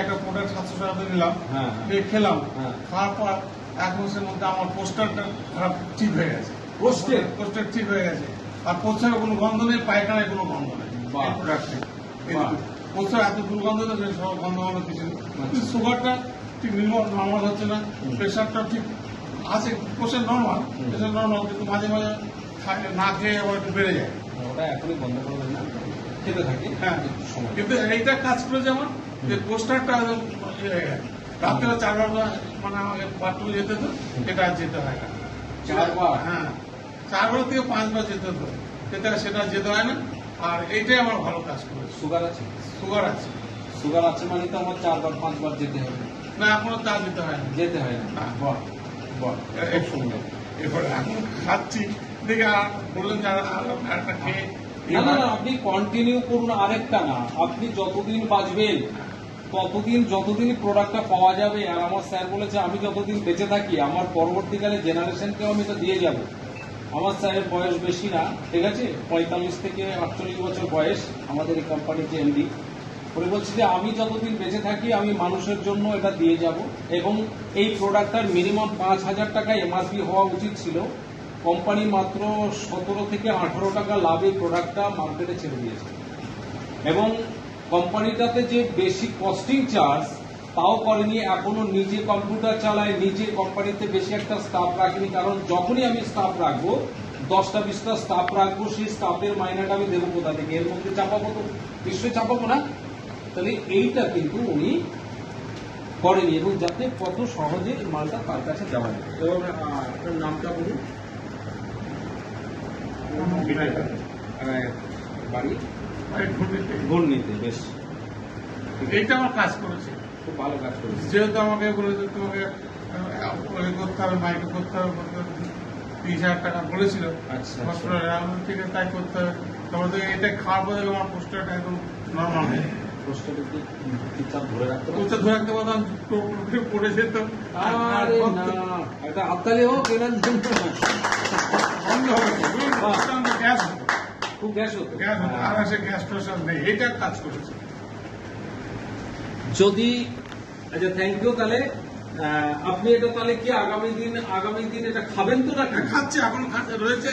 একটা প্রোডাক্ট 700 টাকা দিয়ে নিলাম, খেলাম, খাওয়ার পর 1 মাসের মধ্যে আমার পোস্টারটা খারাপ ঠিক হয়ে গেছে। পোস্টার ঠিক হয়ে গেছে, আর পোস্টারে কোনো গন্ধ নেই, পায়খানায় কোনো গন্ধ নেই। প্রোডাক্টে পোস্টার এত দুর্গন্ধ, সব গন্ধ গন্ধ কিছু নেই। সুগারটা ঠিক নর্মাল হচ্ছে না, প্রেশারটা ঠিক আছে, পোস্টার নর্মাল, কিন্তু মাঝে মাঝে না খেয়ে আবার একটু বেড়ে যায়। ওটা এখনই বন্ধ করবেন না, খেতে থাকি। হ্যাঁ, কিন্তু এইটা কাজ করে যেমন যে পোস্টারটা রাত্রে 4 বার মানে আমাকে বাথরুমে যেতে হতো, এটা আর যেতে হয় না। 4 বার? হ্যাঁ, 4 বার থেকে 5 বার যেতে হতো, সেটা যেতে হয় না। আর এইটাই আমার ভালো কাজ করে। সুগার আছে? সুগার আছে। সুগার আছে মানে তো আমার 4 বার 5 বার যেতে হবে না, এখনো তা যেতে হয় না। যেতে হয় না। বাহ বাহ, খুব সুন্দর। এরপরে এখন খাচ্ছি, দেখে আর বললেন যে একটা খেয়ে না না না, আপনি কন্টিনিউ করুন, আরেকটা না, আপনি যতদিন বাঁচবেন ততদিন, যতদিন প্রোডাক্টটা পাওয়া যাবে। আর আমার স্যার বলেছে আমি যতদিন বেঁচে থাকি আমার পরবর্তীকালে জেনারেশনকেও আমি তো দিয়ে যাব। আমার স্যারের বয়স বেশি না, ঠিক আছে, 45 থেকে 48 বছর বয়স আমাদের এই কোম্পানির যে এমডি। উনি বলছে যে আমি যতদিন বেঁচে থাকি আমি মানুষের জন্য এটা দিয়ে যাব। এবং এই প্রোডাক্টটার মিনিমাম 5,000 টাকা এমআরপি হওয়া উচিত ছিল। কোম্পানি মাত্র 17 থেকে 18 টাকা লাভে প্রোডাক্টটা মার্কেটে ছেড়ে দিয়েছে। এবং কোম্পানিটাতে যে বেশি কস্টিং চার্জ তাও করেনি, এখনো নিজে কম্পিউটার চালায়, নিজে কোম্পানিতে বেশি একটা স্টাফ রাখেনি। কারণ যখনই আমি স্টাফ রাখবো, 10টা 20টা স্টাফ রাখবো, সেই স্টাফের মাইনাটা আমি দেবো কোথা থেকে? এর মধ্যে চাপাবো তো, নিশ্চয়ই চাপাবো না। তাহলে এইটা কিন্তু উনি করেনি, এবং যাতে কত সহজে মালটা তার কাছে দেওয়া যায়। এবং আপনার নামটা বলুন। বাড়ি ঘূর্ণিতে। বেশ, এইটা আমার কাজ করেছে, খুব ভালো কাজ করেছে। যেহেতু আমাকে বলেছে তোমাকে করতে হবে, মাইকে করতে হবে, 30,000 টাকা বলেছিল হসপিটালে। আমি ঠিক আছে তাই করতে হবে। তারপর থেকে এটা খাওয়ার পরে আমার পোস্টারটা একদম নর্মাল হয়ে যায়। পোস্টারটা কি ঠিকঠাক ধরে রাখতে পারো? পোস্টার ধরে রাখতে পারতাম, পড়ে যেত। আরে না, একটা হাততালি হোক এনার জন্য। বন্ধ হবে, গ্যাস হতো, খুব গ্যাস হতো। আর সে গ্যাস টোসার নেই, এটা কাজ করেছে। যদি আচ্ছা, থ্যাংক ইউ। তাহলে আপনি এটা তাহলে কি আগামী দিন এটা খাবেন তো না? খাচ্ছে, এখন রয়েছে।